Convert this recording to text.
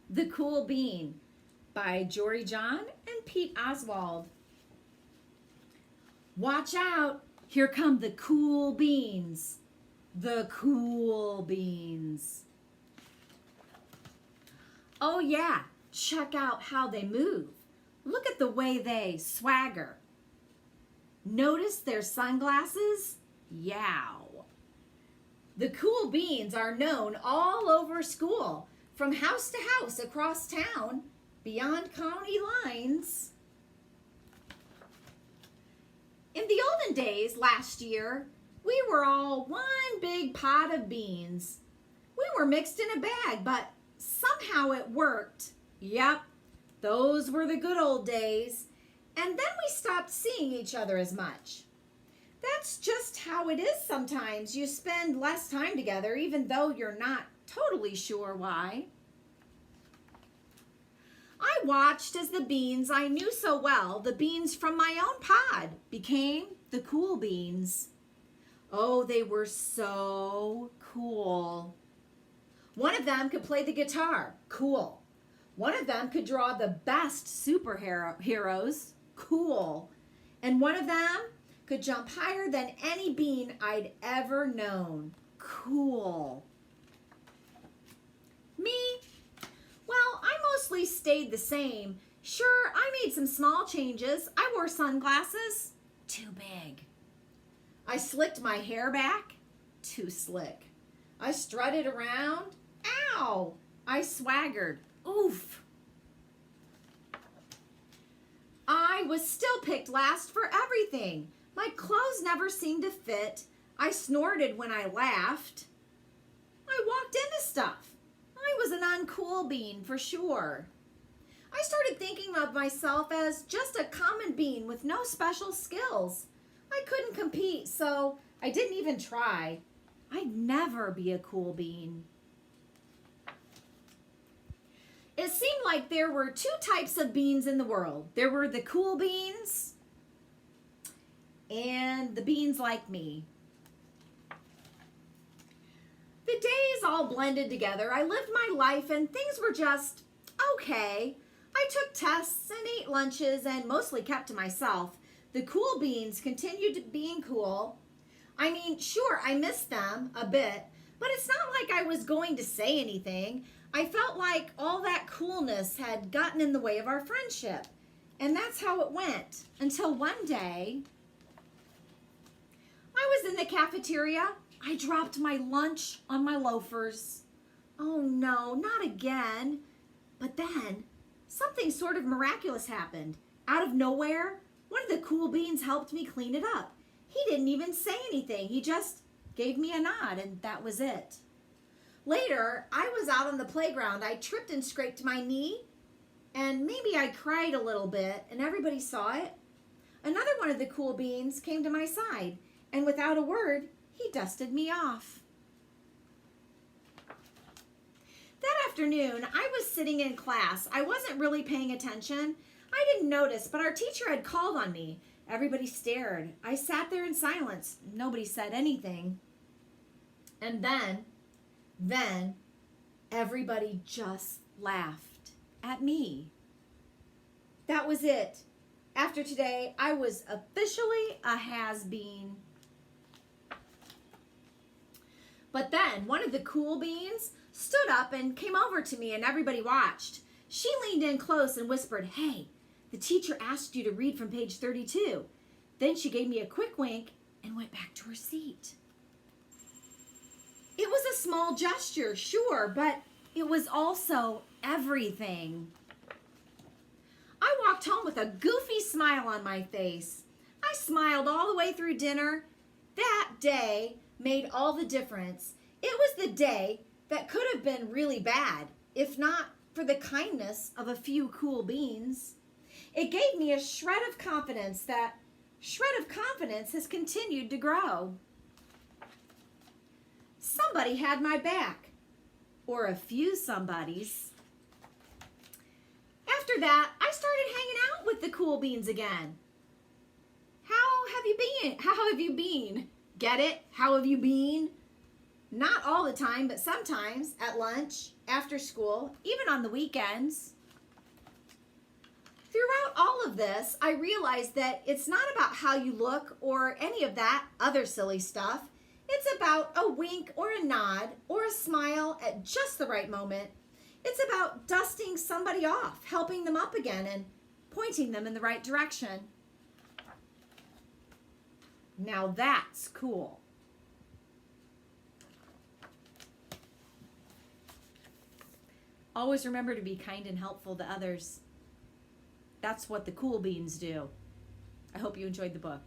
The Cool Bean by Jory John and Pete Oswald. Watch out, here come the cool beans. The cool beans. Oh yeah, check out how they move. Look at the way they swagger. Notice their sunglasses? Yow. The cool beans are known all over school, from house to house across town, beyond county lines. In the olden days, last year, we were all one big pot of beans. We were mixed in a bag, but somehow it worked. Yep, those were the good old days. And then we stopped seeing each other as much. That's just how it is sometimes. You spend less time together even though you're not totally sure why. I watched as the beans I knew so well, the beans from my own pod, became the cool beans. Oh, they were so cool. One of them could play the guitar. Cool. One of them could draw the best superheroes. Cool. And one of them could jump higher than any bean I'd ever known. Cool. Me? Well, I mostly stayed the same. Sure, I made some small changes. I wore sunglasses. Too big. I slicked my hair back. Too slick. I strutted around. Ow! I swaggered. Oof. I was still picked last for everything. My clothes never seemed to fit. I snorted when I laughed. I walked into stuff. I was an uncool bean for sure. I started thinking of myself as just a common bean with no special skills. I couldn't compete, so I didn't even try. I'd never be a cool bean. It seemed like there were two types of beans in the world. There were the cool beans and the beans like me. The days all blended together. I lived my life and things were just okay. I took tests and ate lunches and mostly kept to myself. The cool beans continued being cool. I mean, sure, I missed them a bit, but it's not like I was going to say anything. I felt like all that coolness had gotten in the way of our friendship. And that's how it went until one day I was in the cafeteria. I dropped my lunch on my loafers. Oh no, not again. But then something sort of miraculous happened. Out of nowhere, one of the cool beans helped me clean it up. He didn't even say anything. He just gave me a nod and that was it. Later, I was out on the playground. I tripped and scraped my knee, and maybe I cried a little bit, and everybody saw it. Another one of the cool beans came to my side, and without a word, he dusted me off. That afternoon, I was sitting in class. I wasn't really paying attention. I didn't notice, but our teacher had called on me. Everybody stared. I sat there in silence. Nobody said anything. And then everybody just laughed at me. That was it. After today, I was officially a has-been. But then one of the cool beans stood up and came over to me and everybody watched. She leaned in close and whispered, "Hey, the teacher asked you to read from page 32. Then she gave me a quick wink and went back to her seat. It was a small gesture, sure, but it was also everything. I walked home with a goofy smile on my face. I smiled all the way through dinner. That day made all the difference. It was the day that could have been really bad, if not for the kindness of a few cool beans. It gave me a shred of confidence. That shred of confidence has continued to grow. Somebody had my back, or a few somebodies. After that, I started hanging out with the cool beans again. How have you been? How have you been? Get it? How have you been? Not all the time, but sometimes at lunch, after school, even on the weekends. Throughout all of this, I realized that it's not about how you look or any of that other silly stuff. It's about a wink or a nod or a smile at just the right moment. It's about dusting somebody off, helping them up again, and pointing them in the right direction. Now that's cool. Always remember to be kind and helpful to others. That's what the cool beans do. I hope you enjoyed the book.